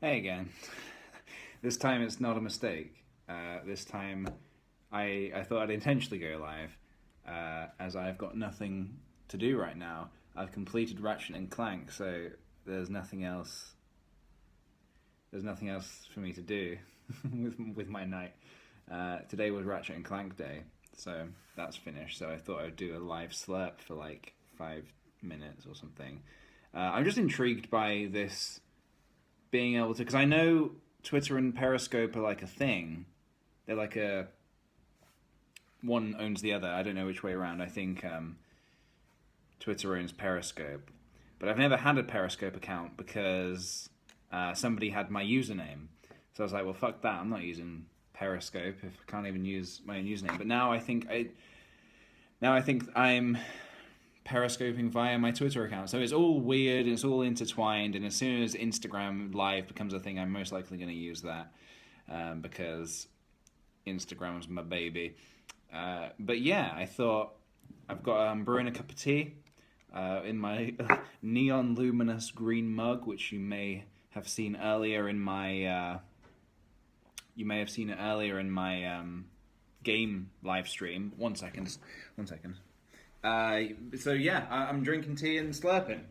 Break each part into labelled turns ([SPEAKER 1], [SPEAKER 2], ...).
[SPEAKER 1] Hey again. This time it's not a mistake. This time I thought I'd intentionally go live, as I've got nothing to do right now. I've completed Ratchet and Clank, so there's nothing else. There's nothing else for me to do with my night. Today was Ratchet and Clank day, so that's finished. So I thought I'd do a live slurp for like 5 minutes or something. I'm just intrigued by this being able to, because I know Twitter and Periscope are like a thing. They're like a one owns the other. I don't know which way around. I think Twitter owns Periscope, but I've never had a Periscope account because somebody had my username. So I was like, well, fuck that. I'm not using Periscope if I can't even use my own username. But now I think I'm periscoping via my Twitter account. So it's all weird, it's all intertwined, and as soon as Instagram Live becomes a thing, I'm most likely going to use that because Instagram's my baby. But yeah, I thought I'm brewing a cup of tea in my neon luminous green mug, which you may have seen earlier in my game live stream. 1 second. So yeah, I'm drinking tea and slurping.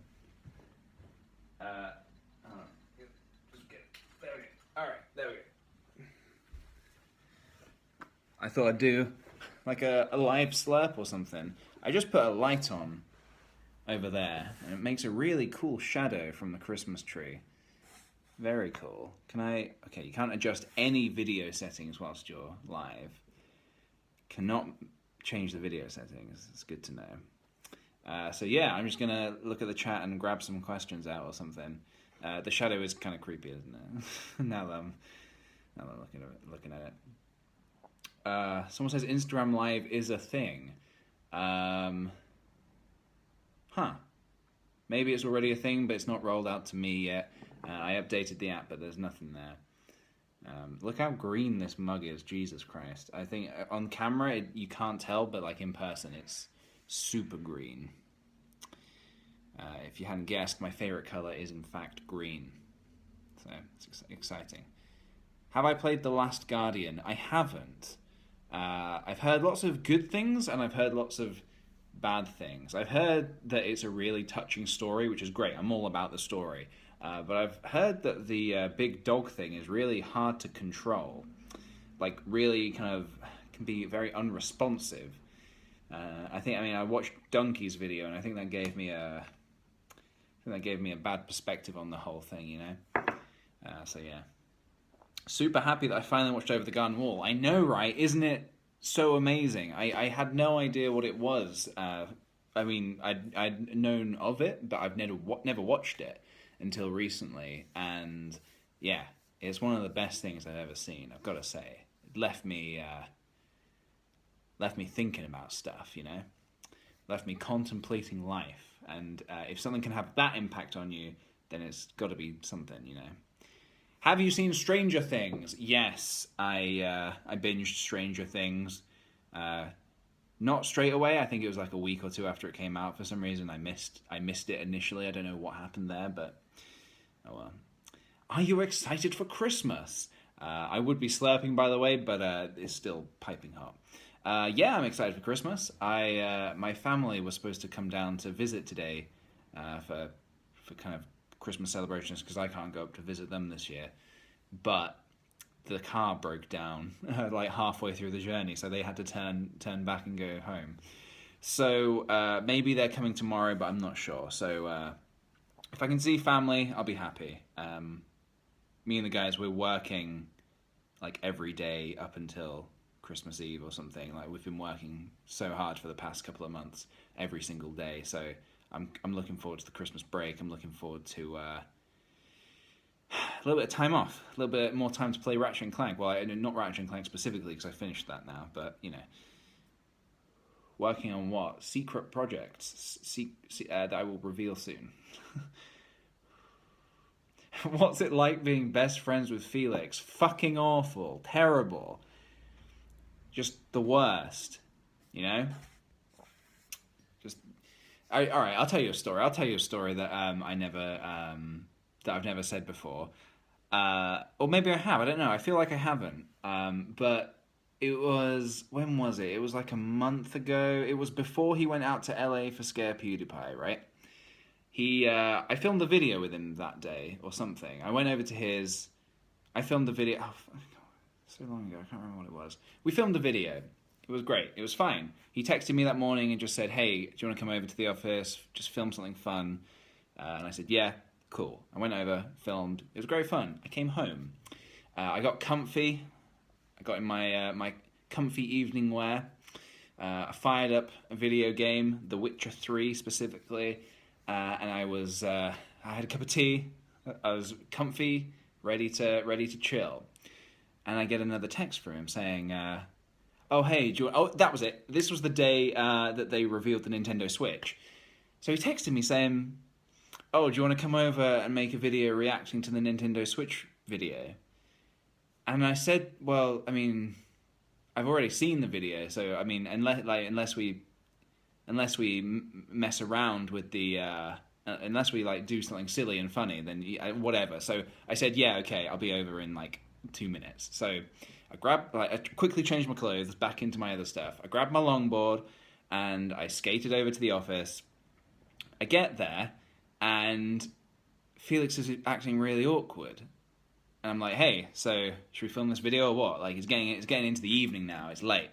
[SPEAKER 1] Just get it. There we go. All right, there we go. I thought I'd do like a live slurp or something. I just put a light on over there, and it makes a really cool shadow from the Christmas tree. Very cool. Okay, you can't adjust any video settings whilst you're live. Cannot change the video settings. It's good to know. So yeah, I'm just gonna look at the chat and grab some questions out or something. The shadow is kind of creepy, isn't it? now that I'm looking at it. Someone says Instagram Live is a thing. Maybe it's already a thing, but it's not rolled out to me yet. I updated the app, but there's nothing there. Look how green this mug is, Jesus Christ. I think on camera you can't tell, but like in person it's super green. If you hadn't guessed, my favorite color is in fact green. So it's exciting. Have I played The Last Guardian? I haven't. I've heard lots of good things and I've heard lots of bad things. I've heard that it's a really touching story, which is great. I'm all about the story. But I've heard that the big dog thing is really hard to control. Like, really kind of can be very unresponsive. I watched Donkey's video, and I think that gave me a bad perspective on the whole thing, you know? So yeah. Super happy that I finally watched Over the Garden Wall. I know, right? Isn't it so amazing? I had no idea what it was. I'd known of it, but I've never watched it until recently, and yeah, it's one of the best things I've ever seen. I've got to say, it left me thinking about stuff, you know, left me contemplating life, and if something can have that impact on you, then it's got to be something, you know. Have you seen Stranger Things? Yes, I binged Stranger Things. Not straight away. I think it was like a week or two after it came out. For some reason, I missed it initially. I don't know what happened there, but oh well. Are you excited for Christmas? I would be slurping, by the way, but it's still piping hot. Yeah, I'm excited for Christmas. My family was supposed to come down to visit today for kind of Christmas celebrations because I can't go up to visit them this year, but the car broke down like halfway through the journey, so they had to turn back and go home. So maybe they're coming tomorrow, but I'm not sure. So if I can see family, I'll be happy. Me and the guys, we're working like every day up until Christmas Eve or something. Like, we've been working so hard for the past couple of months, every single day. So I'm looking forward to the Christmas break. I'm looking forward to a little bit of time off, a little bit more time to play Ratchet and Clank. Well, not Ratchet and Clank specifically because I finished that now, but you know, working on what secret projects that I will reveal soon. What's it like being best friends with Felix? Fucking awful, terrible, just the worst. You know. All right, I'll tell you a story. I'll tell you a story that that I've never said before. Or maybe I have. I don't know. I feel like I haven't. But it was, when was it? It was like a month ago. It was before he went out to LA for Scare PewDiePie, right? I filmed a video with him that day or something. I went over to his. I filmed the video. Oh, so long ago, I can't remember what it was. We filmed the video. It was great. It was fine. He texted me that morning and just said, "Hey, do you want to come over to the office? Just film something fun." And I said, "Yeah, cool." I went over, filmed. It was great fun. I came home. I got comfy. I got in my comfy evening wear. I fired up a video game, The Witcher 3 specifically, and I had a cup of tea. I was comfy, ready to chill. And I get another text from him saying, "Oh hey, that was it. This was the day that they revealed the Nintendo Switch." So he texted me saying, "Oh, do you want to come over and make a video reacting to the Nintendo Switch video?" And I said, "Well, I mean, I've already seen the video, so I mean, unless we mess around with the unless we like do something silly and funny, then whatever." So I said, "Yeah, okay, I'll be over in like 2 minutes." So I quickly changed my clothes back into my other stuff. I grabbed my longboard and I skated over to the office. I get there and Felix is acting really awkward. And I'm like, "Hey, so should we film this video or what? Like, it's getting into the evening now. It's late."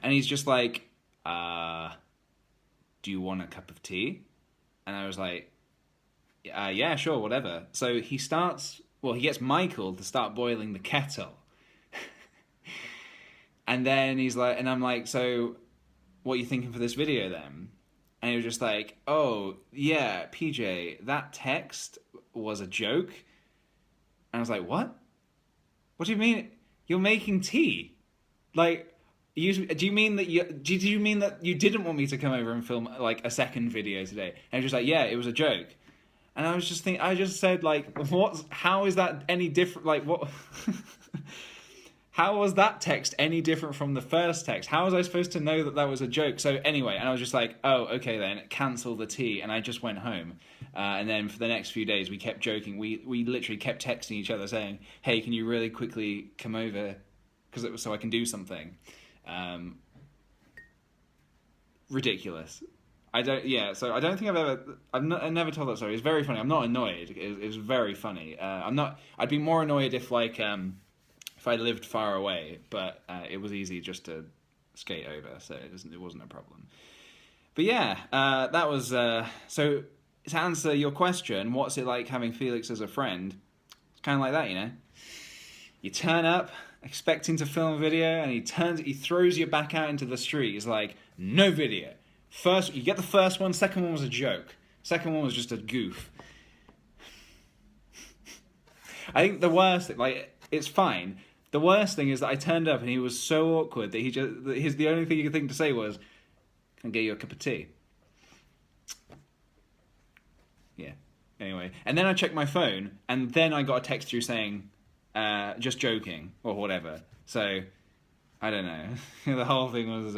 [SPEAKER 1] And he's just like, "Do you want a cup of tea?" And I was like, "Yeah, sure, whatever." So he gets Michael to start boiling the kettle. And then he's like, and I'm like, "So what are you thinking for this video then?" And he was just like, "Oh, yeah, PJ, that text was a joke." And I was like, "What? What do you mean? You're making tea? Like, do you mean that you didn't want me to come over and film like a second video today?" And he was just like, "Yeah, it was a joke." And I was just thinking, I just said like, how is that any different? Like, what? How was that text any different from the first text? How was I supposed to know that was a joke? So anyway, and I was just like, "Oh, okay then, cancel the tea," and I just went home. And then for the next few days, we kept joking. We literally kept texting each other saying, "Hey, can you really quickly come over, so I can do something?" Ridiculous. So I don't think I've never told that story. It's very funny. I'm not annoyed. It was very funny. I'd be more annoyed if if I lived far away, but it was easy just to skate over, so it wasn't a problem. But yeah, that was so. To answer your question, what's it like having Felix as a friend? It's kind of like that, you know. You turn up expecting to film a video, and he throws you back out into the street. He's like, "No video. First, you get the first one. Second one was a joke. Second one was just a goof." I think the worst, it's fine. The worst thing is that I turned up and he was so awkward that the only thing he could think to say was, "Can I get you a cup of tea?" Yeah. Anyway, and then I checked my phone, and then I got a text through saying, "Just joking," or whatever. So, I don't know. The whole thing was,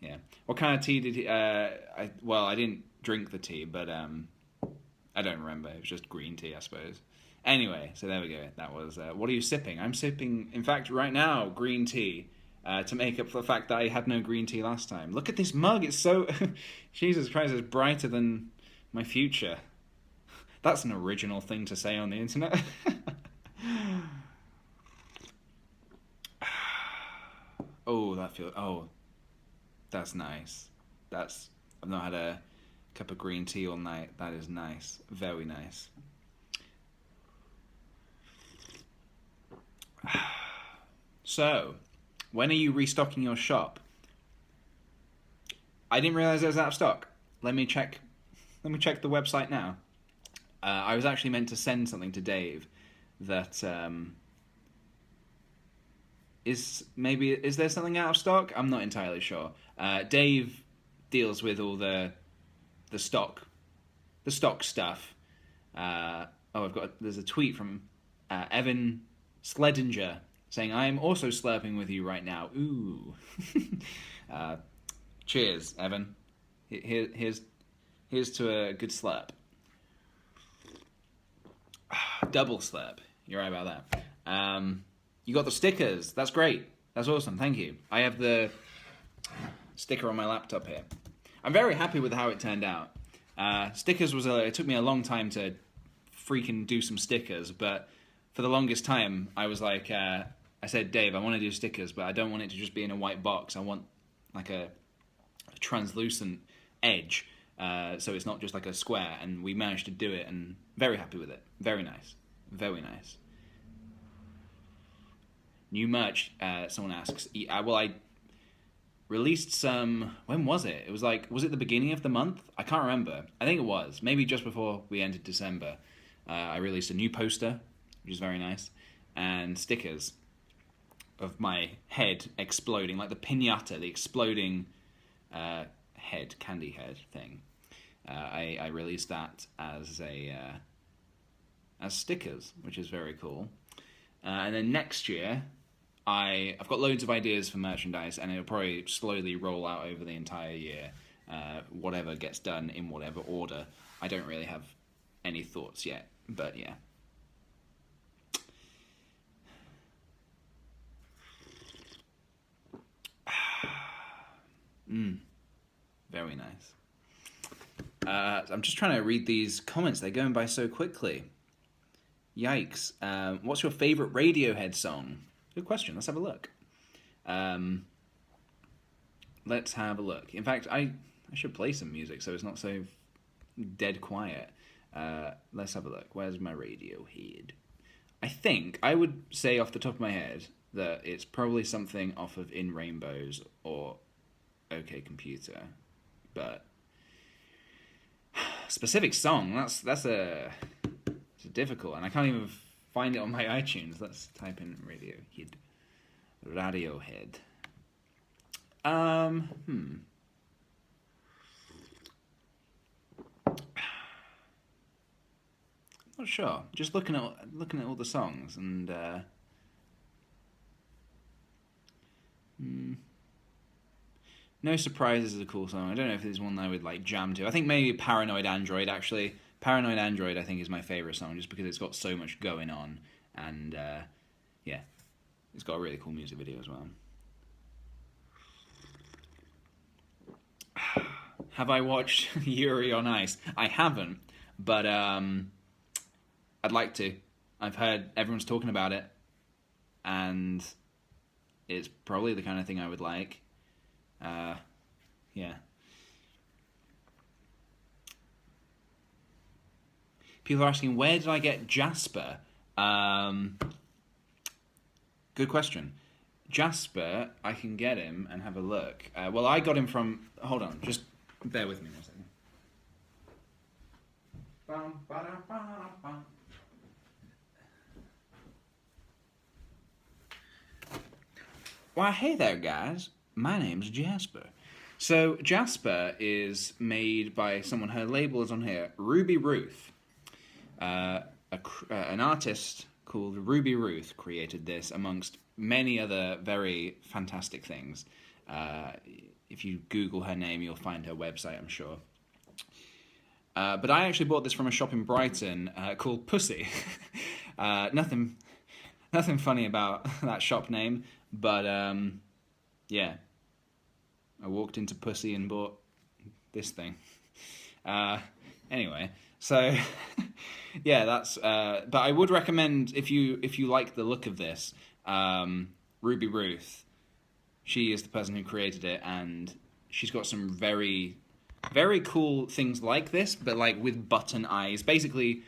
[SPEAKER 1] yeah. What kind of tea did he? I didn't drink the tea, but I don't remember. It was just green tea, I suppose. Anyway, so there we go. That was. What are you sipping? I'm sipping, in fact, right now, green tea. To make up for the fact that I had no green tea last time. Look at this mug. It's so... Jesus Christ, it's brighter than my future. That's an original thing to say on the internet. Oh, that feels... Oh, that's nice. I've not had a cup of green tea all night. That is nice. Very nice. So, when are you restocking your shop? I didn't realize it was out of stock. Let me check the website now. I was actually meant to send something to Dave that is there something out of stock? I'm not entirely sure. Dave deals with all the stock stuff. There's a tweet from Evan Sledinger saying, "I am also slurping with you right now." Ooh. Cheers, Evan. Here's to a good slurp. Double slurp. You're right about that. You got the stickers. That's great. That's awesome. Thank you. I have the sticker on my laptop here. I'm very happy with how it turned out. Stickers it took me a long time to freaking do some stickers, but for the longest time I was like, I said, Dave, I want to do stickers, but I don't want it to just be in a white box. I want like a translucent edge, so it's not just like a square, and we managed to do it, and very happy with it. Very nice. Very nice. New merch, someone asks. Well, I released some... When was it? It was like... Was it the beginning of the month? I can't remember. I think it was. Maybe just before we entered December. I released a new poster, which is very nice, and stickers of my head exploding, like the piñata, the exploding head, candy head thing. I released that as stickers, which is very cool. And then next year, I've got loads of ideas for merchandise, and it'll probably slowly roll out over the entire year. Whatever gets done in whatever order. I don't really have any thoughts yet, but yeah. Very nice. I'm just trying to read these comments. They're going by so quickly. Yikes. What's your favorite Radiohead song? Good question. Let's have a look. Let's have a look. In fact, I should play some music so it's not so dead quiet. Let's have a look. Where's my Radiohead? I think I would say off the top of my head that it's probably something off of In Rainbows or OK Computer. But specific song, that's a difficult, and I can't even find it on my iTunes. Let's type in Radiohead. Not sure. Just looking at all the songs, and No Surprises is a cool song. I don't know if there's one that I would like jam to. I think maybe Paranoid Android, actually. Paranoid Android, I think, is my favourite song, just because it's got so much going on, and yeah, it's got a really cool music video as well. Have I watched Yuri on Ice? I haven't, but I'd like to. I've heard everyone's talking about it, and it's probably the kind of thing I would like. Yeah. People are asking, where did I get Jasper? Good question. Jasper, I can get him and have a look. Well, I got him from... Hold on, just bear with me a second. Why, hey there, guys. My name's Jasper. So, Jasper is made by someone, her label is on here, Ruby Ruth. An artist called Ruby Ruth created this amongst many other very fantastic things. If you Google her name, you'll find her website, I'm sure. But I actually bought this from a shop in Brighton called Pussy. Nothing funny about that shop name, but yeah. I walked into Pussy and bought this thing. Anyway, so yeah, that's. But I would recommend if you like the look of this, Ruby Ruth. She is the person who created it, and she's got some very, very cool things like this, but like with button eyes. Basically,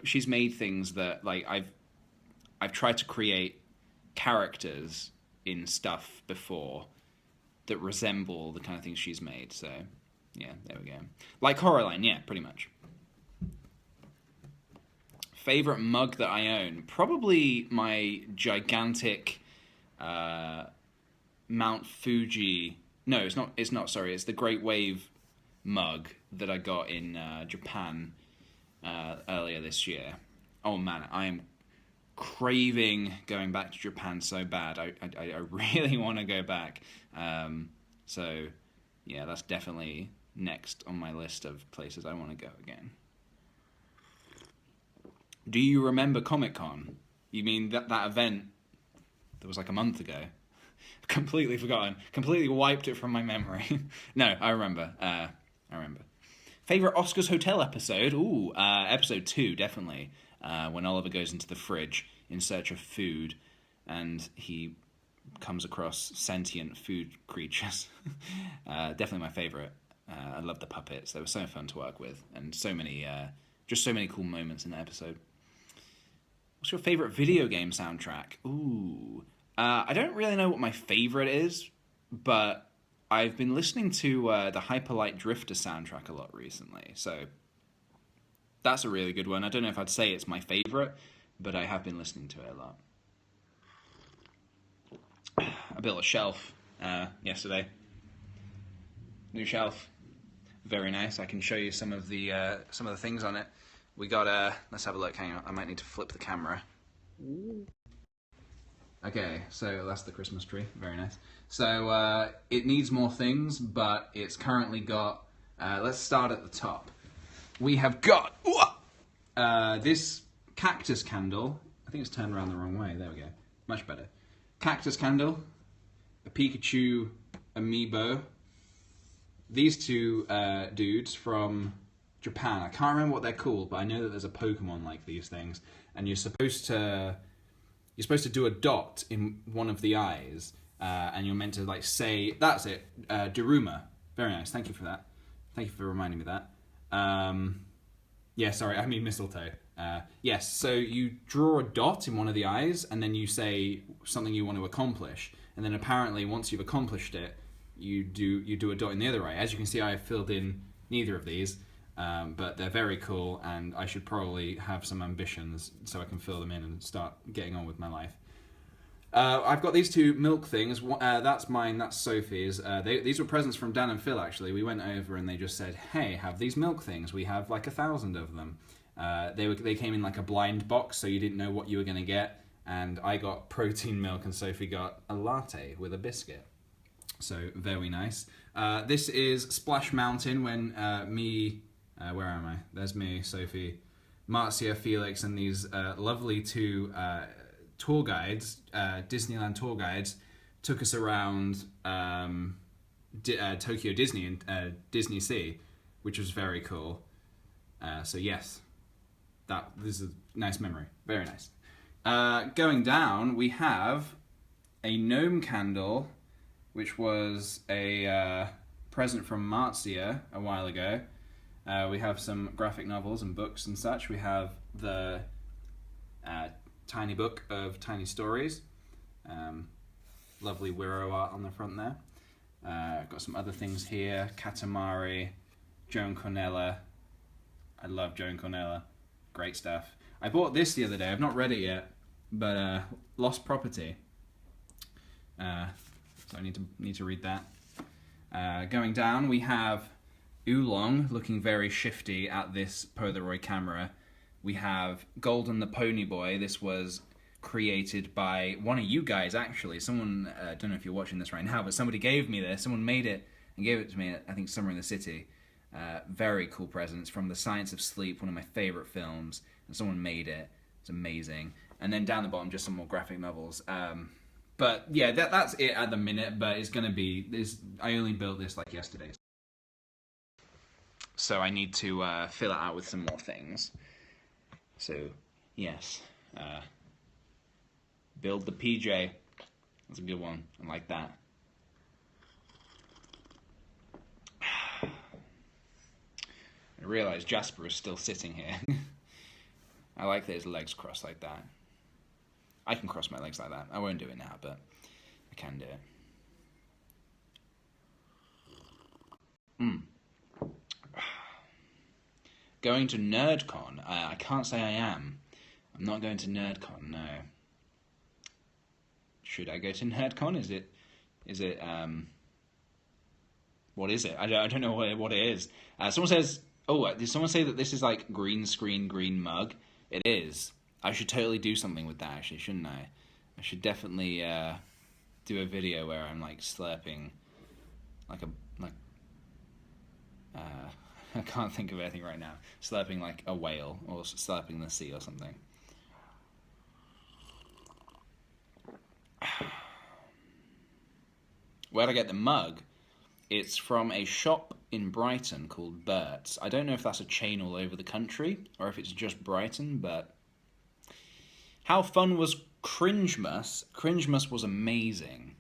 [SPEAKER 1] she's made things that like I've tried to create characters in stuff before that resemble the kind of things she's made. So, yeah, there we go. Like Coraline, yeah, pretty much. Favorite mug that I own? Probably my gigantic Mount Fuji... No, it's not, sorry. It's the Great Wave mug that I got in Japan earlier this year. Oh, man, I am craving going back to Japan so bad. I really want to go back. So yeah, that's definitely next on my list of places I want to go again. Do you remember Comic-Con? You mean that event that was like a month ago? Completely forgotten. Completely wiped it from my memory. No, I remember. I remember. Favorite Oscars Hotel episode? Ooh, episode 2, definitely. When Oliver goes into the fridge in search of food, and he comes across sentient food creatures. Definitely my favorite. I love the puppets. They were so fun to work with, and so many cool moments in the episode. What's your favorite video game soundtrack? Ooh, I don't really know what my favorite is, but I've been listening to the Hyperlight Drifter soundtrack a lot recently, so that's a really good one. I don't know if I'd say it's my favorite, but I have been listening to it a lot. I built a shelf yesterday. New shelf, very nice. I can show you some of the things on it. We got let's have a look. Hang on, I might need to flip the camera. Okay, so that's the Christmas tree. Very nice. So it needs more things, but it's currently got. Let's start at the top. We have got this cactus candle. I think it's turned around the wrong way. There we go. Much better. Cactus candle, a Pikachu amiibo. These two dudes from Japan. I can't remember what they're called, but I know that there's a Pokemon like these things, and you're supposed to do a dot in one of the eyes, and you're meant to like say, that's it, Daruma. Very nice. Thank you for that. Thank you for reminding me of that. Yeah, sorry, I mean mistletoe. Yes, so you draw a dot in one of the eyes, and then you say something you want to accomplish, and then apparently once you've accomplished it, you do a dot in the other eye. As you can see, I have filled in neither of these, but they're very cool, and I should probably have some ambitions so I can fill them in and start getting on with my life. I've got these two milk things. That's mine, that's Sophie's. These were presents from Dan and Phil, actually. We went over and they just said, hey, have these milk things. We have like 1,000 of them. They came in like a blind box, so you didn't know what you were going to get. And I got protein milk and Sophie got a latte with a biscuit. So, very nice. This is Splash Mountain when where am I? There's me, Sophie, Marzia, Felix, and these lovely two tour guides, Disneyland tour guides, took us around Tokyo Disney and Disney Sea, which was very cool. So yes, this is a nice memory. Very nice. Going down, we have a gnome candle, which was a present from Marzia a while ago. We have some graphic novels and books and such. We have the tiny book of tiny stories. Lovely Wiro art on the front there. Got some other things here. Katamari, Joan Cornella. I love Joan Cornella. Great stuff. I bought this the other day. I've not read it yet, but Lost Property. So I need to read that. Going down, we have Oolong looking very shifty at this Polaroid camera. We have Golden the Pony Boy. This was created by one of you guys, actually. Someone, I don't know if you're watching this right now, but somebody gave me this. Someone made it and gave it to me at, I think, Summer in the City. Very cool presents from The Science of Sleep, one of my favorite films. And someone made it. It's amazing. And then down the bottom, just some more graphic novels. But yeah, that's it at the minute, but it's going to be... I only built this like yesterday. So I need to fill it out with some more things. So, yes. Build the PJ. That's a good one. I like that. I realise Jasper is still sitting here. I like that his legs crossed like that. I can cross my legs like that. I won't do it now, but I can do it. Going to NerdCon? I can't say I am. I'm not going to NerdCon, no. Should I go to NerdCon? Is it, what is it? I don't know what it is. Someone says, did someone say that this is like green screen, green mug? It is. I should totally do something with that, actually, shouldn't I? I should definitely do a video where I'm like slurping, I can't think of anything right now. Slurping like a whale or slurping the sea or something. Where'd I get the mug? It's from a shop in Brighton called Bert's. I don't know if that's a chain all over the country or if it's just Brighton, but how fun was Cringemas? Cringemas was amazing.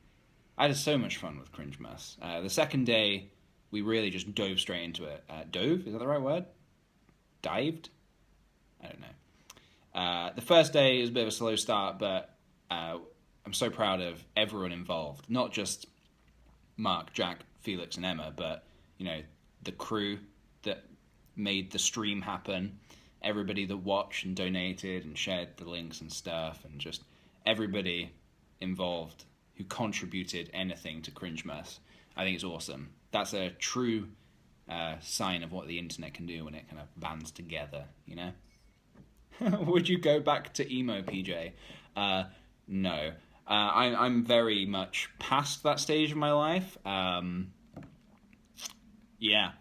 [SPEAKER 1] I had so much fun with Cringemas. The second day, we really just dove straight into it. Dove? Is that the right word? Dived? I don't know. The first day was a bit of a slow start, but I'm so proud of everyone involved. Not just Mark, Jack, Felix, and Emma, but, you know, the crew that made the stream happen, everybody that watched and donated and shared the links and stuff, and just everybody involved who contributed anything to Cringemas. I think it's awesome. That's a true sign of what the internet can do when it kind of bands together, you know? Would you go back to emo, PJ? No. I'm very much past that stage of my life. Yeah.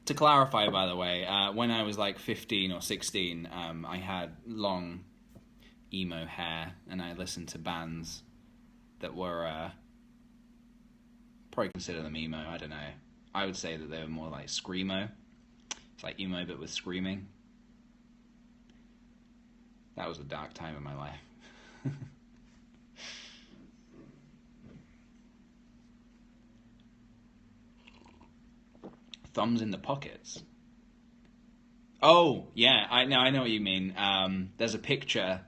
[SPEAKER 1] To clarify, by the way, when I was like 15 or 16, I had long emo hair, and I listened to bands that were probably consider them emo. I don't know. I would say that they were more like screamo. It's like emo but with screaming. That was a dark time in my life. Thumbs in the pockets. Oh, yeah, I know what you mean. There's a picture.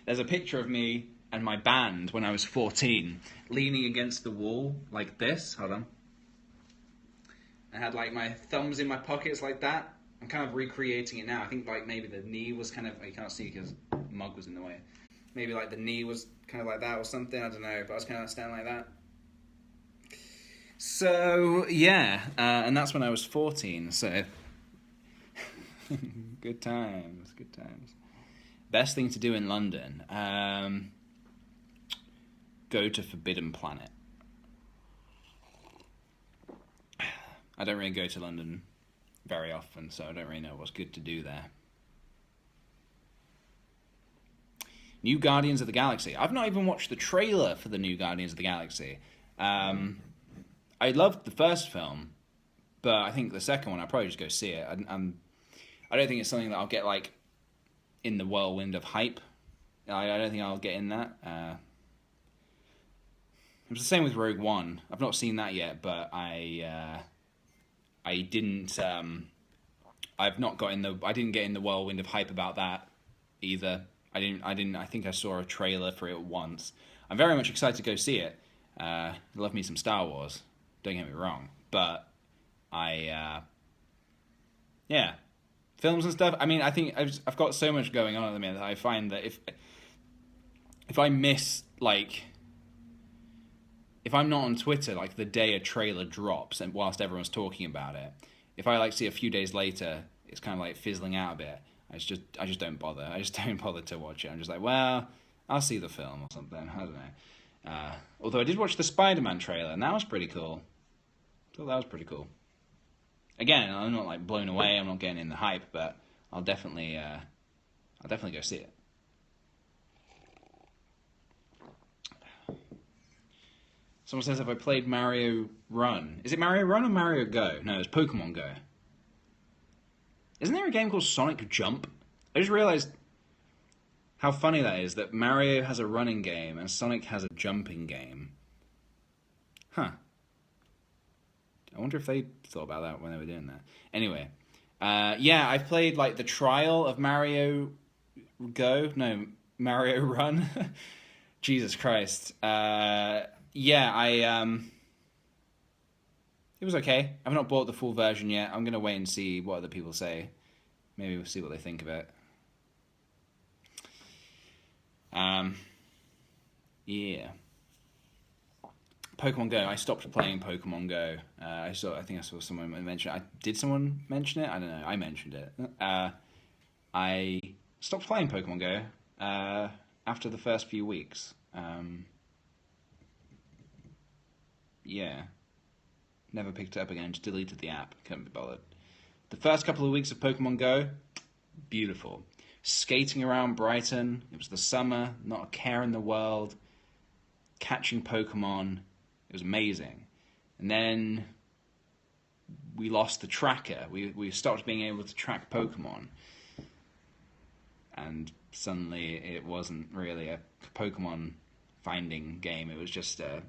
[SPEAKER 1] There's a picture of me and my band when I was 14, leaning against the wall like this. Hold on. I had like my thumbs in my pockets like that. I'm kind of recreating it now. I think like maybe the knee was kind of, you can't see because the mug was in the way. Maybe like the knee was kind of like that or something. I don't know, but I was kind of standing like that. So yeah, and that's when I was 14. So good times, good times. Best thing to do in London: go to Forbidden Planet. I don't really go to London very often, so I don't really know what's good to do there. New Guardians of the Galaxy. I've not even watched the trailer for the new Guardians of the Galaxy. I loved the first film, but I think the second one I'll probably just go see it. I don't think it's something that I'll get like in the whirlwind of hype. I don't think I'll get in that. It was the same with Rogue One. I've not seen that yet, but I didn't. I've not got in the. I didn't get in the whirlwind of hype about that either. I didn't. I think I saw a trailer for it once. I'm very much excited to go see it. I love me some Star Wars. Don't get me wrong, but yeah, films and stuff. I mean, I think I've got so much going on at the minute that I find that if I miss like. If I'm not on Twitter, like the day a trailer drops and whilst everyone's talking about it, if I like see a few days later, it's kind of like fizzling out a bit. I just don't bother. I just don't bother to watch it. I'm just like, well, I'll see the film or something. I don't know. Although I did watch the Spider-Man trailer, and that was pretty cool. I thought that was pretty cool. Again, I'm not like blown away. I'm not getting in the hype, but I'll definitely go see it. Someone says, have I played Mario Run? Is it Mario Run or Mario Go? No, it's Pokemon Go. Isn't there a game called Sonic Jump? I just realized how funny that is, that Mario has a running game and Sonic has a jumping game. Huh. I wonder if they thought about that when they were doing that. Anyway. Yeah, I've played like the trial of Mario Go. No, Mario Run. Jesus Christ. Yeah, it was okay. I've not bought the full version yet. I'm going to wait and see what other people say. Maybe we'll see what they think of it. Yeah. Pokemon Go. I stopped playing Pokemon Go. I think I saw someone mention it. Did someone mention it? I don't know. I mentioned it. I stopped playing Pokemon Go after the first few weeks. yeah, never picked it up again. Just deleted the app. Couldn't be bothered. The first couple of weeks of Pokemon Go, beautiful. Skating around Brighton. It was the summer. Not a care in the world. Catching Pokemon. It was amazing. And then we lost the tracker. We stopped being able to track Pokemon. And suddenly it wasn't really a Pokemon finding game. It was just a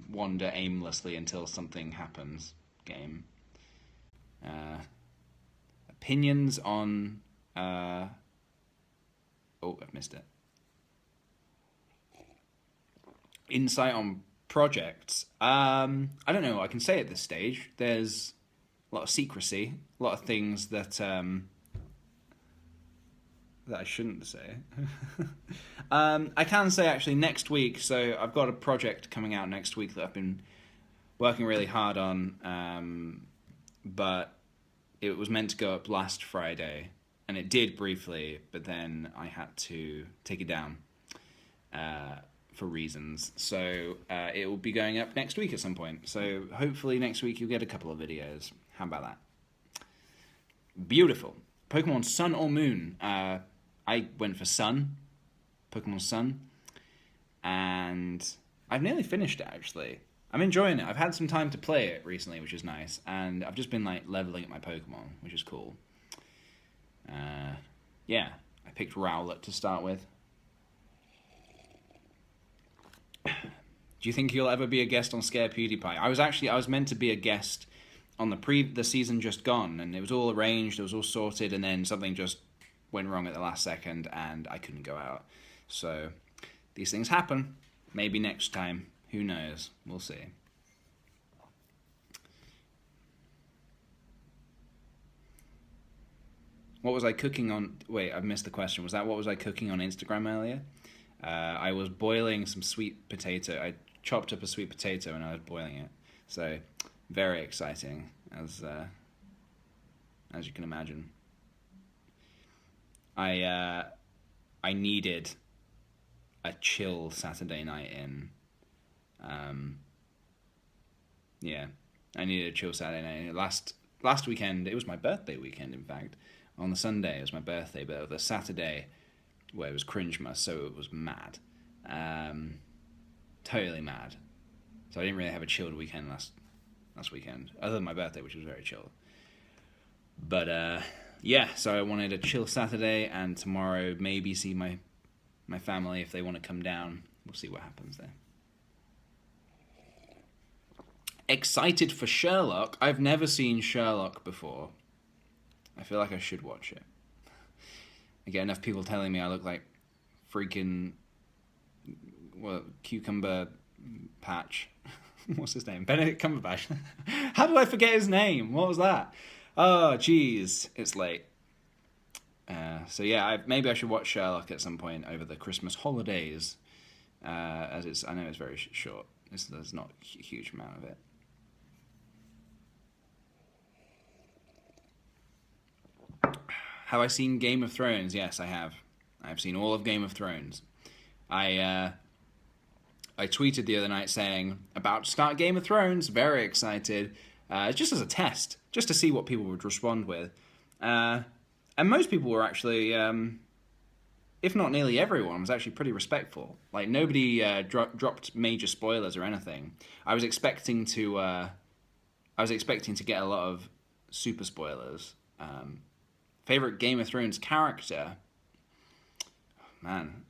[SPEAKER 1] wander aimlessly until something happens game. Opinions on... oh, I've missed it. Insight on projects. I don't know what I can say at this stage. There's a lot of secrecy, a lot of things that I shouldn't say. I can say actually next week, so I've got a project coming out next week that I've been working really hard on, but it was meant to go up last Friday, and it did briefly, but then I had to take it down for reasons. So it will be going up next week at some point. So hopefully next week you'll get a couple of videos. How about that? Beautiful. Pokemon Sun or Moon? I went for Sun. Pokemon Sun. And I've nearly finished it, actually. I'm enjoying it. I've had some time to play it recently, which is nice. And I've just been, like, leveling up my Pokemon, which is cool. Yeah, I picked Rowlet to start with. Do you think you'll ever be a guest on Scare PewDiePie? I was meant to be a guest on the season just gone, and it was all arranged, it was all sorted, and then something just went wrong at the last second, and I couldn't go out. So, these things happen. Maybe next time. Who knows? We'll see. What was I cooking on... Wait, I've missed the question. Was that what was I cooking on Instagram earlier? I was boiling some sweet potato. I chopped up a sweet potato and I was boiling it. So, very exciting, as you can imagine. I needed a chill Saturday night in. Yeah, I needed a chill Saturday night. Last weekend, it was my birthday weekend, in fact. On the Sunday, it was my birthday, but the Saturday, well, it was Cringemas, so it was mad. Totally mad. So I didn't really have a chilled weekend last weekend, other than my birthday, which was very chill. But, yeah, so I wanted a chill Saturday, and tomorrow maybe see my family if they want to come down. We'll see what happens there. Excited for Sherlock. I've never seen Sherlock before. I feel like I should watch it. I get enough people telling me I look like freaking cucumber patch. What's his name? Benedict Cumberbatch. How did I forget his name? What was that? Oh, jeez. It's late. So yeah, maybe I should watch Sherlock at some point over the Christmas holidays. As I know it's very short. There's not a huge amount of it. Have I seen Game of Thrones? Yes, I have. I've seen all of Game of Thrones. I tweeted the other night saying, about to start Game of Thrones, very excited, just as a test, just to see what people would respond with. And most people were actually, if not nearly everyone, was actually pretty respectful. Like, nobody dropped major spoilers or anything. I was expecting to get a lot of super spoilers. Favorite Game of Thrones character? Man.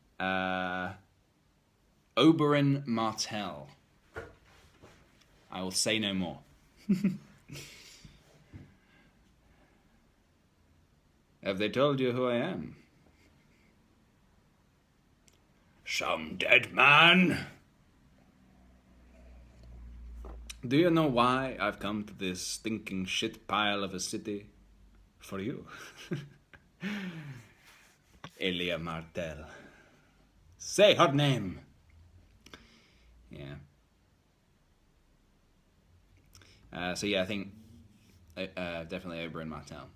[SPEAKER 1] Oberyn Martell. I will say no more. Have they told you who I am? Some dead man. Do you know why I've come to this stinking shit pile of a city? For you. Elia Martell. Say her name. Yeah. So yeah, I think definitely Oberyn Martell.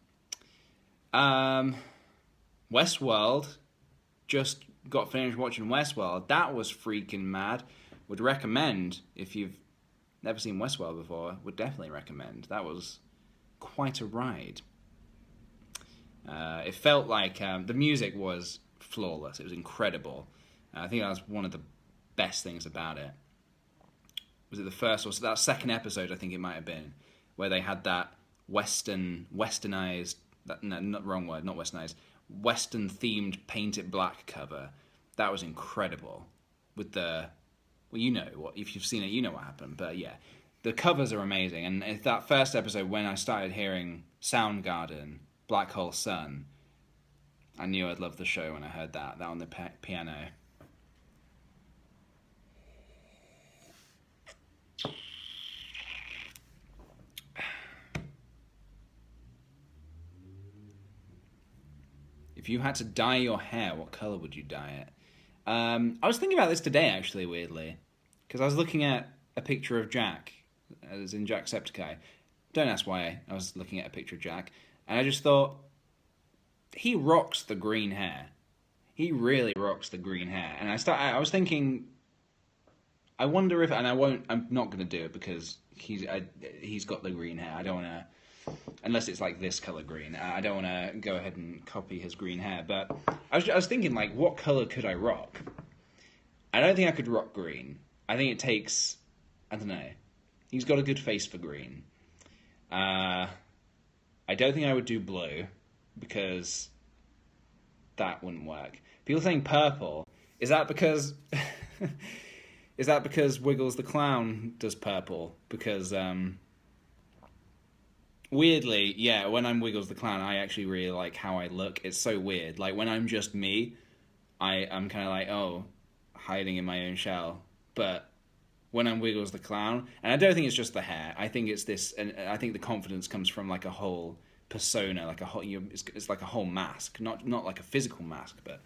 [SPEAKER 1] Westworld. Just got finished watching Westworld. That was freaking mad. Would recommend if you've Never seen Westworld before. Would definitely recommend. That was quite a ride. It felt like the music was flawless. It was incredible. I think that was one of the best things about it. Was it the first or that second episode? I think it might have been, where they had that westernized. No, not wrong word, not westernized. Western themed Paint It Black cover. That was incredible. With the, well, you know what, if you've seen it, you know what happened. But yeah, the covers are amazing. And if that first episode, when I started hearing Soundgarden, Black Hole Sun, I knew I'd love the show when I heard that on the piano. If you had to dye your hair, what color would you dye it? I was thinking about this today, actually, weirdly. Because I was looking at a picture of Jack, as in Jacksepticeye. Don't ask why I was looking at a picture of Jack. And I just thought, he rocks the green hair. He really rocks the green hair. And I was thinking, I wonder if, and I'm not going to do it because he's got the green hair. I don't want to, unless it's like this color green. I don't want to go ahead and copy his green hair. But I was thinking, like, what color could I rock? I don't think I could rock green. I think it takes, I don't know. He's got a good face for green. I don't think I would do blue because that wouldn't work. People saying purple. Is that because Wiggles the Clown does purple? Because weirdly, yeah, when I'm Wiggles the Clown, I actually really like how I look. It's so weird. Like, when I'm just me, I'm kind of like, oh, hiding in my own shell. But when I'm Wiggles the Clown, and I don't think it's just the hair. I think it's this, and I think the confidence comes from like a whole persona, like a whole. It's like a whole mask, not like a physical mask, but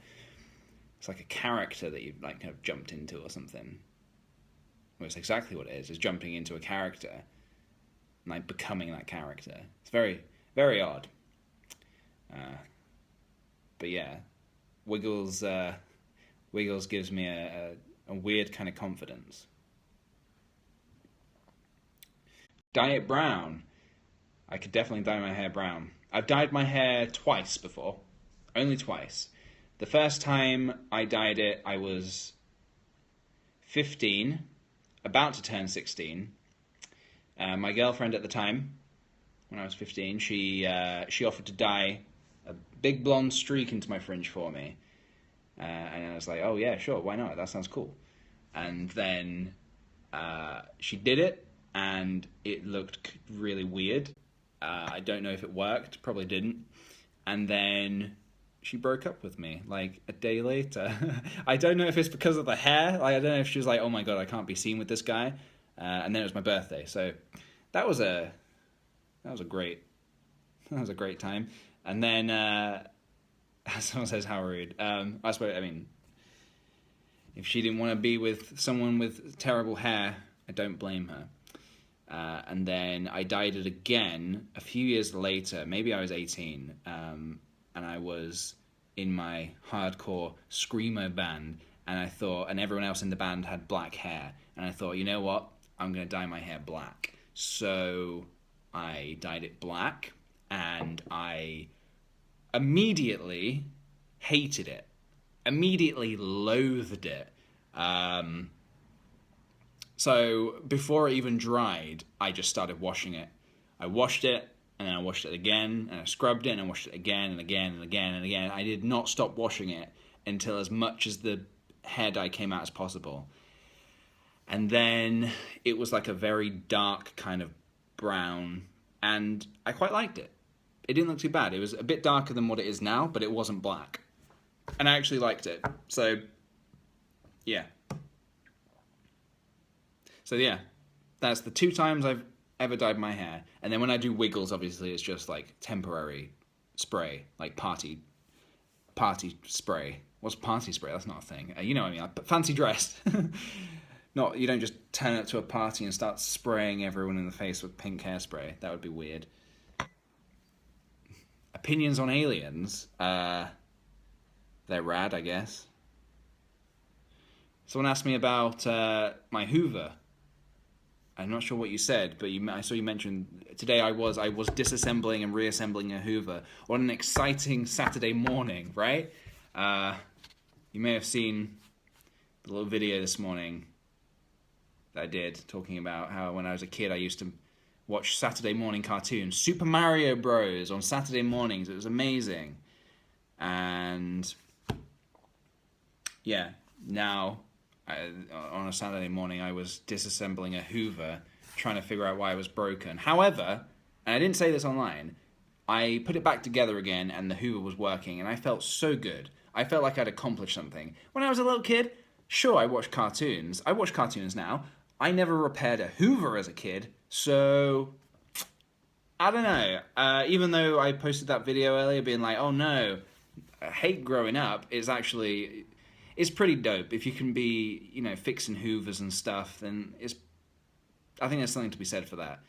[SPEAKER 1] it's like a character that you've like kind of jumped into or something. Well, it's exactly what it is jumping into a character, and like becoming that character. It's very, very odd. But yeah, Wiggles gives me a weird kind of confidence. Dye it brown. I could definitely dye my hair brown. I've dyed my hair twice before. Only twice. The first time I dyed it, I was 15, about to turn 16. My girlfriend at the time, when I was 15, she offered to dye a big blonde streak into my fringe for me. And I was like, oh yeah, sure, why not? That sounds cool. And then she did it, and it looked really weird. I don't know if it worked, probably didn't. And then she broke up with me, like, a day later. I don't know if it's because of the hair. Like, I don't know if she was like, oh my god, I can't be seen with this guy. And then it was my birthday, so that was a great time. And then someone says, how rude. I suppose, I mean, if she didn't want to be with someone with terrible hair, I don't blame her. And then I dyed it again a few years later. Maybe I was 18, and I was in my hardcore screamo band, and everyone else in the band had black hair, and I thought, you know what? I'm going to dye my hair black. So I dyed it black, and I immediately hated it. Immediately loathed it. So before it even dried, I just started washing it. I washed it, and then I washed it again, and I scrubbed it, and I washed it again, and again, and again, and again. I did not stop washing it until as much as the hair dye came out as possible. And then it was like a very dark kind of brown, and I quite liked it. It didn't look too bad. It was a bit darker than what it is now, but it wasn't black. And I actually liked it. So, yeah. So yeah, that's the 2 times I've ever dyed my hair. And then when I do Wiggles, obviously it's just like temporary spray, like party spray. What's party spray? That's not a thing. You know what I mean? Like fancy dress. Not, you don't just turn up to a party and start spraying everyone in the face with pink hairspray. That would be weird. Opinions on aliens. They're rad, I guess. Someone asked me about my Hoover. I'm not sure what you said, but I saw you mention today I was disassembling and reassembling a Hoover on an exciting Saturday morning, right? You may have seen the little video this morning that I did talking about how when I was a kid I used to watch Saturday morning cartoons, Super Mario Bros. On Saturday mornings. It was amazing. And yeah, now on a Saturday morning I was disassembling a Hoover, trying to figure out why it was broken. However, and I didn't say this online, I put it back together again and the Hoover was working and I felt so good. I felt like I'd accomplished something. When I was a little kid, sure, I watched cartoons. I watch cartoons now. I never repaired a Hoover as a kid, so I don't know. Even though I posted that video earlier being like, oh no, I hate growing up, it's pretty dope. If you can be, you know, fixing Hoovers and stuff, then I think there's something to be said for that.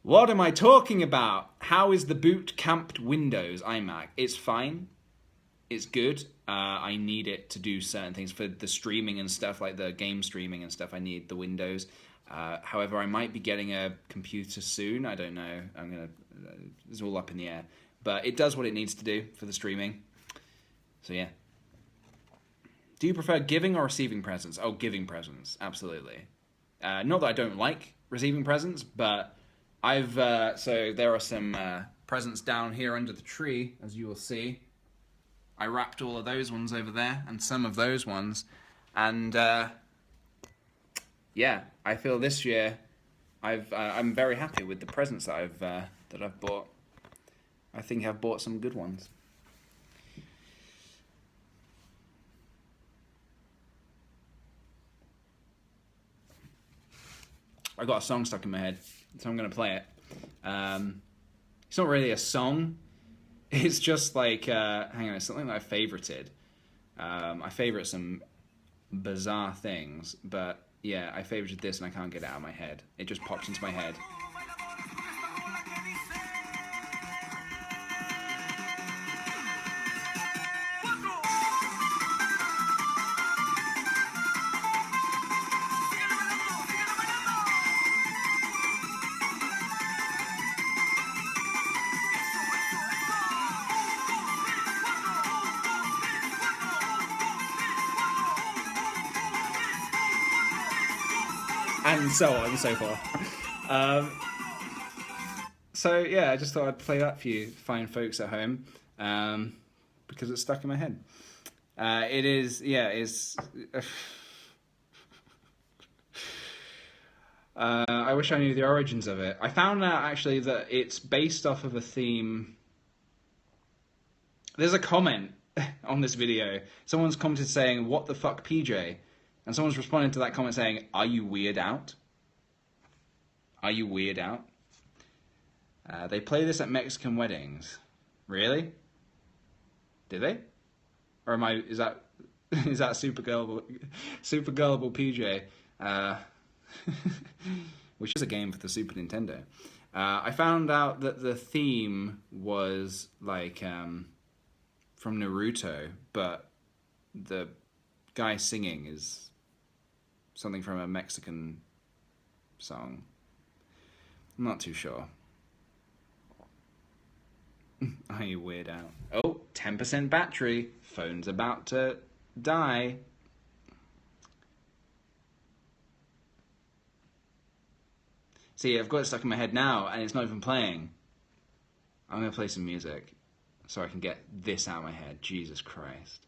[SPEAKER 1] What am I talking about? How is the boot camped Windows iMac? It's fine. It's good. I need it to do certain things for the streaming and stuff, like the game streaming and stuff. I need the Windows. However, I might be getting a computer soon. I don't know. It's all up in the air. But it does what it needs to do for the streaming. So yeah. Do you prefer giving or receiving presents? Oh, giving presents. Absolutely. Not that I don't like receiving presents, but so there are some presents down here under the tree, as you will see. I wrapped all of those ones over there, and some of those ones, and yeah, I feel this year I'm very happy with the presents that I've bought. I think I've bought some good ones. I got a song stuck in my head, so I'm gonna play it. It's not really a song. It's just like, hang on, it's something that I favorited. I favorite some bizarre things, but yeah, I favorited this and I can't get it out of my head. It just pops into my head. And so on and so forth. So yeah, I just thought I'd play that for you fine folks at home, because it's stuck in my head. I wish I knew the origins of it. I found out actually that it's based off of a theme. There's a comment on this video. Someone's commented saying, "What the fuck, PJ?" And someone's responding to that comment saying, "Are you weird out? Are you weird out?" They play this at Mexican weddings. Really? Do they? Or is that super gullible PJ? Which is a game for the Super Nintendo. I found out that the theme was like from Naruto, but the guy singing is something from a Mexican song. I'm not too sure. Are you weird out? Oh, 10% battery. Phone's about to die. See, I've got it stuck in my head now, and it's not even playing. I'm going to play some music so I can get this out of my head. Jesus Christ.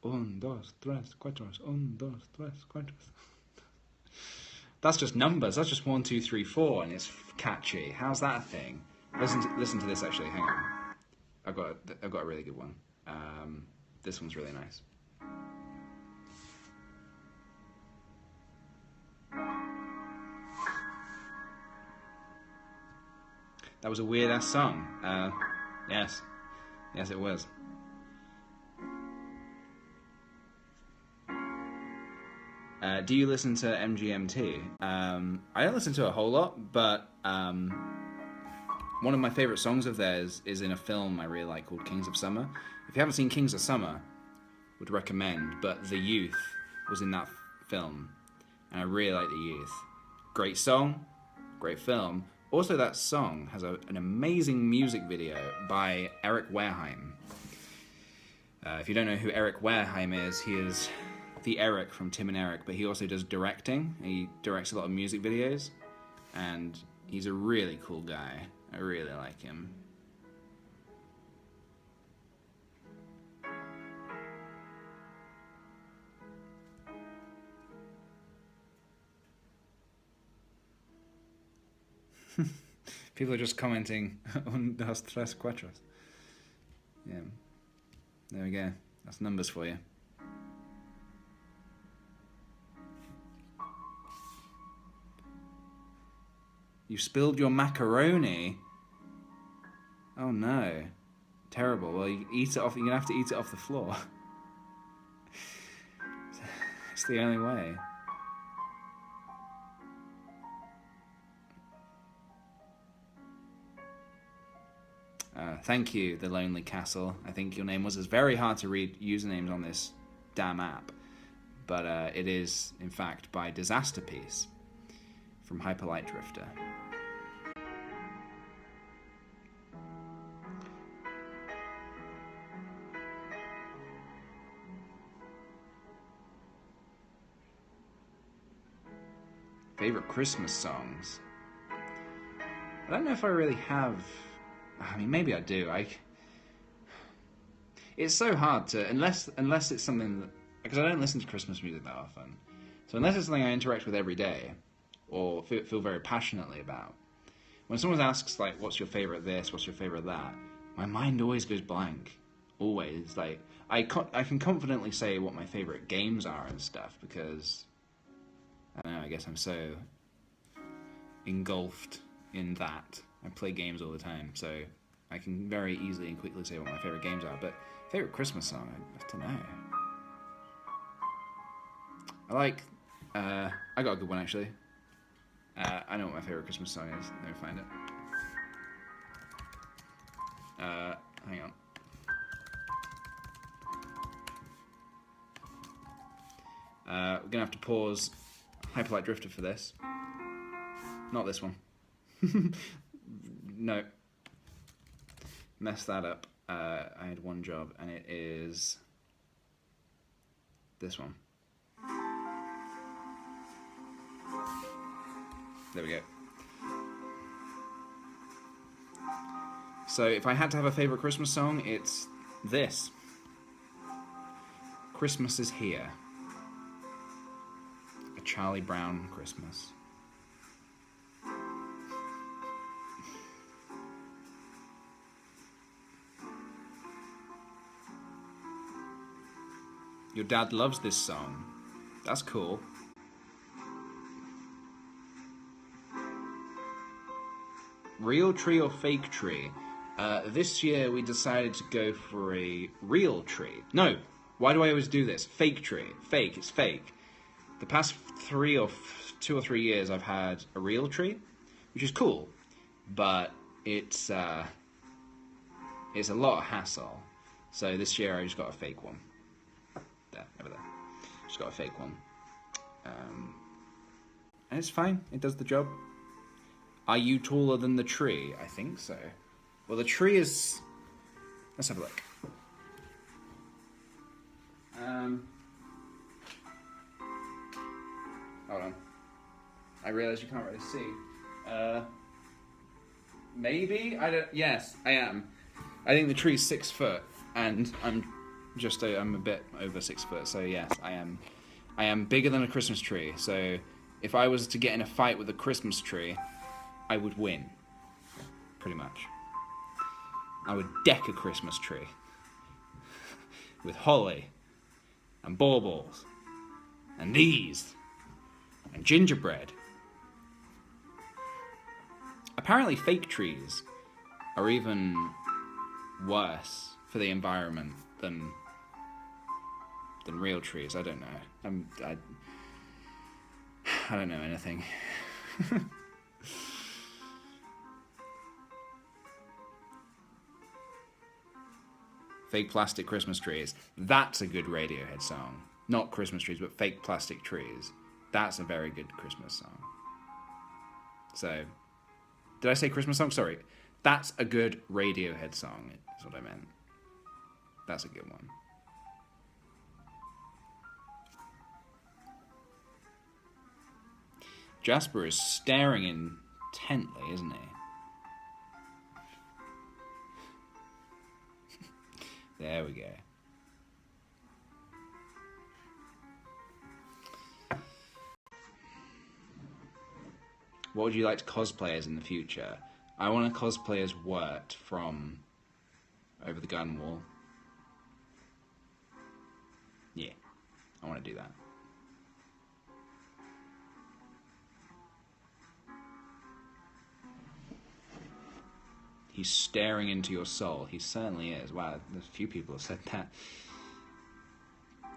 [SPEAKER 1] 1, 2, 3, 4. 1, 2, 3, 4. That's just numbers. That's just 1, 2, 3, 4, and it's catchy. How's that a thing? Listen to this actually. Hang on. I've got a really good one. This one's really nice. That was a weird ass song. Yes, it was. Do you listen to MGMT? I don't listen to a whole lot, but one of my favorite songs of theirs is in a film I really like called Kings of Summer. If you haven't seen Kings of Summer, would recommend, but the youth was in that film, and I really like The Youth. Great song, great film. Also, that song has an amazing music video by Eric Wareheim. If you don't know who Eric Wareheim is, he is the Eric from Tim and Eric, but he also does directing. He directs a lot of music videos, and he's a really cool guy. I really like him. People are just commenting on Dos Tres Cuatros. Yeah. There we go. That's numbers for you. You spilled your macaroni. Oh no. Terrible. Well, you eat it off. You're gonna have to eat it off the floor. It's the only way. Thank you, The Lonely Castle. I think your name was. It's very hard to read usernames on this damn app. But it is, in fact, by Disaster Piece from Hyperlight Drifter. Favorite Christmas songs? I don't know if I really have. I mean, maybe I do. It's so hard to, unless it's something that, because I don't listen to Christmas music that often. So unless it's something I interact with every day, or feel very passionately about, when someone asks, like, what's your favorite this, what's your favorite that, my mind always goes blank. Always. Like, I can confidently say what my favorite games are and stuff, because, I don't know, I guess I'm so engulfed in that. I play games all the time, so I can very easily and quickly say what my favorite games are. But favorite Christmas song, I don't know. I like. I got a good one actually. I know what my favorite Christmas song is. Let me find it. Hang on. We're gonna have to pause Hyperlight Drifter for this. Not this one. No. Messed that up. I had one job, and it is this one. There we go. So if I had to have a favorite Christmas song, it's this. Christmas is Here. A Charlie Brown Christmas. Your dad loves this song. That's cool. Real tree or fake tree? This year we decided to go for a real tree. No, why do I always do this? Fake tree. Fake, it's fake. The past 2 or 3 years I've had a real tree, which is cool, but it's a lot of hassle. So this year I just got a fake one. There, over there. Just got a fake one. And it's fine. It does the job. Are you taller than the tree? I think so. Well, the tree is... Let's have a look. Hold on. I realise you can't really see. Maybe? I don't... Yes, I am. I think the tree's 6 foot, and I'm a bit over 6 foot, so yes, I am bigger than a Christmas tree. So if I was to get in a fight with a Christmas tree, I would win. Pretty much. I would deck a Christmas tree with holly and baubles and these and gingerbread. Apparently fake trees are even worse for the environment than real trees. I don't know. I don't know anything. Fake plastic Christmas trees. That's a good Radiohead song. Not Christmas trees, but fake plastic trees. That's a very good Christmas song. So, did I say Christmas song? Sorry. That's a good Radiohead song, is what I meant. That's a good one. Jasper is staring intently, isn't he? There we go. What would you like to cosplay as in the future? I want to cosplay as Wirt from Over the Garden Wall. Yeah, I want to do that. He's staring into your soul. He certainly is. Wow, a few people have said that.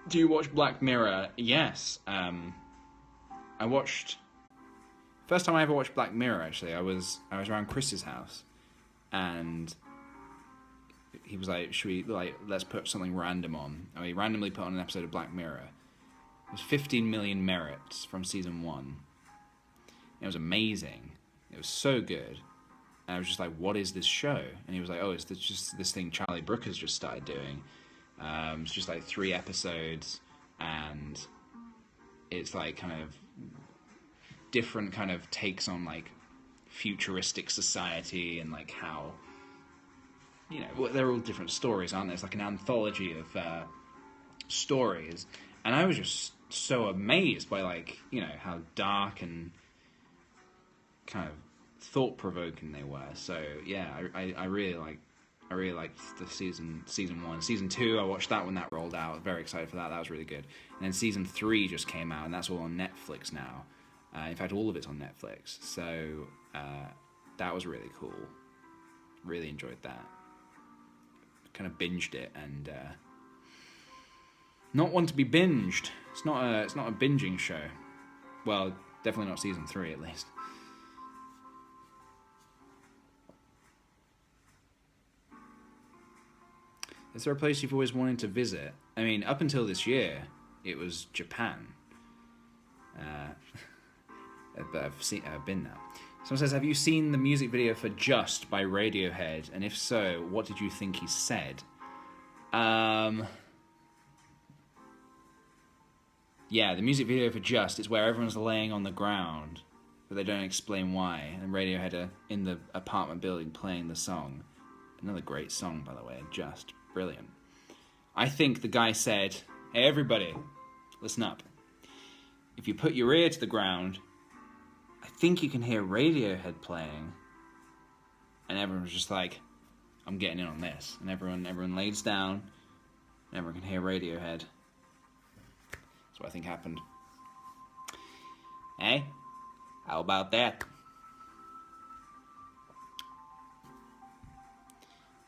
[SPEAKER 1] Do you watch Black Mirror? Yes. I watched... First time I ever watched Black Mirror, actually, I was around Chris's house, and he was like, "Should we let's put something random on?" And we randomly put on an episode of Black Mirror. It was 15 million merits from season 1. It was amazing. It was so good. And I was just like, "What is this show?" And he was like, "Oh, it's just this thing Charlie Brooker has just started doing. It's just like 3 episodes, and it's like kind of different kind of takes on like futuristic society and like how, you know, well, they're all different stories, aren't they? It's like an anthology of stories." And I was just so amazed by, like, you know, how dark and kind of thought-provoking they were. So yeah, I really liked the season 1. Season 2, I watched that when that rolled out. Very excited for that. That was really good. And then season 3 just came out, and that's all on Netflix now. In fact, all of it's on Netflix. So that was really cool. Really enjoyed that. Kind of binged it, and not one to be binged. It's not a binging show. Well, definitely not season 3 at least. Is there a place you've always wanted to visit? I mean, up until this year, it was Japan. But I've been there. Someone says, "Have you seen the music video for Just by Radiohead? And if so, what did you think he said?" Yeah, the music video for Just is where everyone's laying on the ground, but they don't explain why. And Radiohead are in the apartment building playing the song. Another great song, by the way. Just. Brilliant. I think the guy said, "Hey, everybody, listen up. If you put your ear to the ground, I think you can hear Radiohead playing." And everyone was just like, "I'm getting in on this." And everyone lays down, and everyone can hear Radiohead. That's what I think happened. Hey, how about that?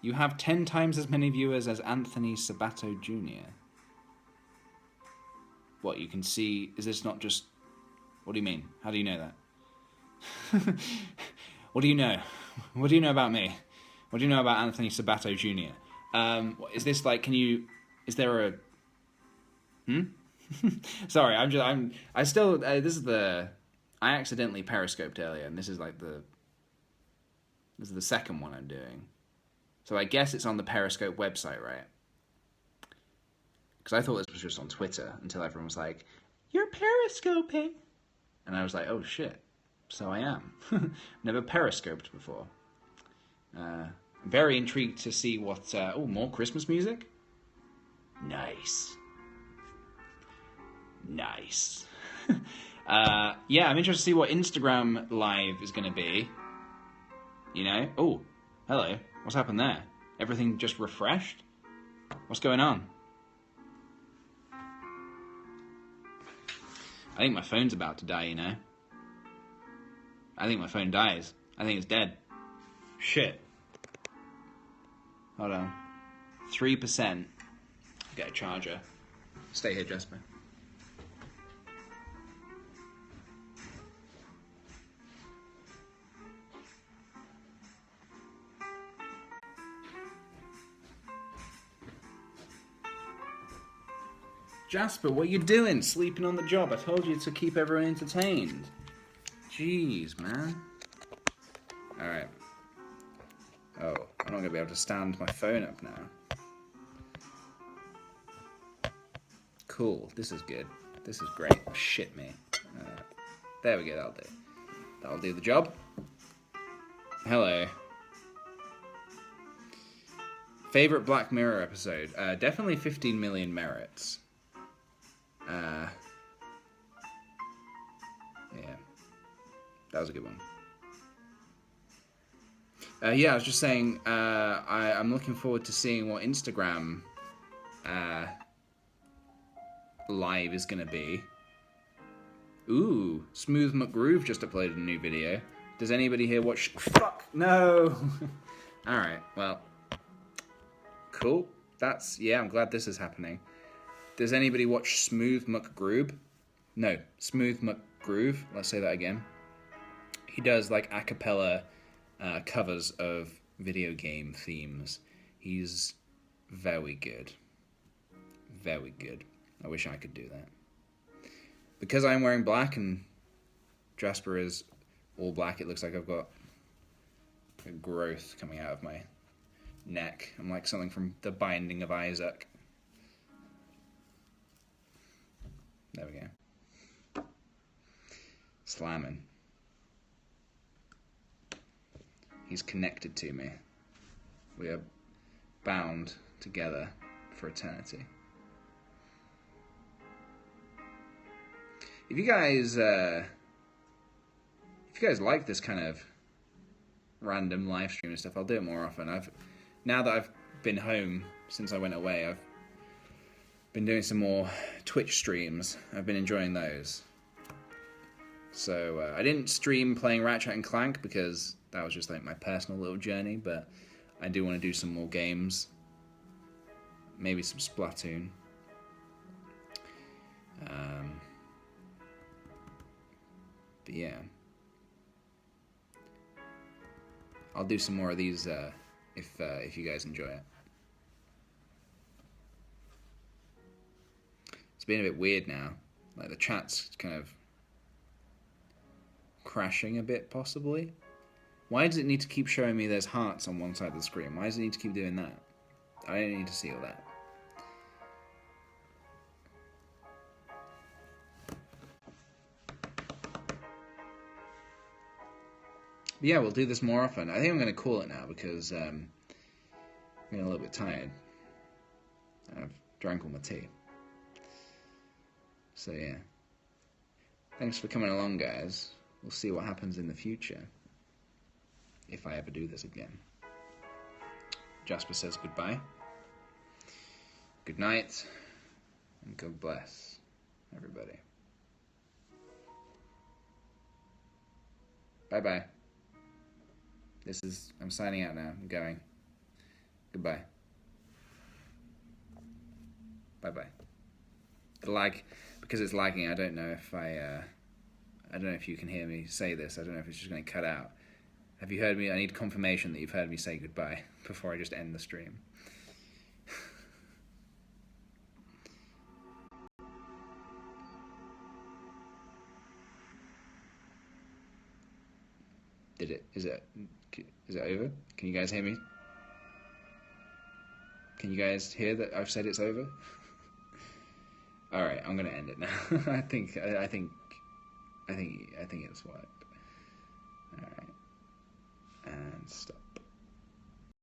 [SPEAKER 1] You have 10 times as many viewers as Anthony Sabato Jr. What, you can see... Is this not just... What do you mean? How do you know that? What do you know? What do you know about me? What do you know about Anthony Sabato Jr.? Is this like... Can you... Is there a... Sorry, I still... this is the... I accidentally periscoped earlier, and this is like the... This is the second one I'm doing. So I guess it's on the Periscope website, right? Because I thought this was just on Twitter until everyone was like, "You're periscoping." And I was like, oh shit, so I am. Never periscoped before. I'm very intrigued to see what... oh, more Christmas music? Nice. Nice. Yeah, I'm interested to see what Instagram Live is going to be. You know? Oh, hello. What's happened there? Everything just refreshed? What's going on? I think my phone's about to die, you know? I think my phone dies. I think it's dead. Shit. Hold on. 3%. Get a charger. Stay here, Jasper. Jasper, what are you doing? Sleeping on the job. I told you to keep everyone entertained. Jeez, man. Alright. Oh, I'm not going to be able to stand my phone up now. Cool. This is good. This is great. Shit me. There we go. That'll do. That'll do the job. Hello. Favorite Black Mirror episode? Definitely 15 Million Merits. Yeah. That was a good one. Yeah, I was just saying, I'm looking forward to seeing what Instagram live is going to be. Ooh, Smooth McGroove just uploaded a new video. Does anybody here watch... Fuck! No! Alright, well... Cool. Yeah, I'm glad this is happening. Does anybody watch Smooth McGroove? No, Smooth McGroove. Let's say that again. He does, like, a cappella covers of video game themes. He's very good. Very good. I wish I could do that. Because I'm wearing black and Jasper is all black, it looks like I've got a growth coming out of my neck. I'm like something from The Binding of Isaac. There we go. Slamming. He's connected to me. We are bound together for eternity. If you guys like this kind of random live stream and stuff, I'll do it more often. Now that I've been home since I went away, I've been doing some more Twitch streams. I've been enjoying those. So I didn't stream playing Ratchet and Clank because that was just like my personal little journey, but I do want to do some more games. Maybe some Splatoon. But yeah. I'll do some more of these if you guys enjoy it. It's been a bit weird now. Like the chat's kind of crashing a bit, possibly. Why does it need to keep showing me there's hearts on one side of the screen? Why does it need to keep doing that? I don't need to see all that. But yeah, we'll do this more often. I think I'm going to call it now because I'm getting a little bit tired. I've drank all my tea. So yeah. Thanks for coming along, guys. We'll see what happens in the future. If I ever do this again. Jasper says goodbye. Good night. And God bless everybody. Bye-bye. I'm signing out now. I'm going. Goodbye. Bye-bye. The lag, because it's lagging, I don't know if I don't know if you can hear me say this. I don't know if it's just going to cut out. Have you heard me? I need confirmation that you've heard me say goodbye before I just end the stream. Is it over? Can you guys hear me? Can you guys hear that I've said it's over? All right, I'm gonna end it now. I think it's worked. All right, and stop.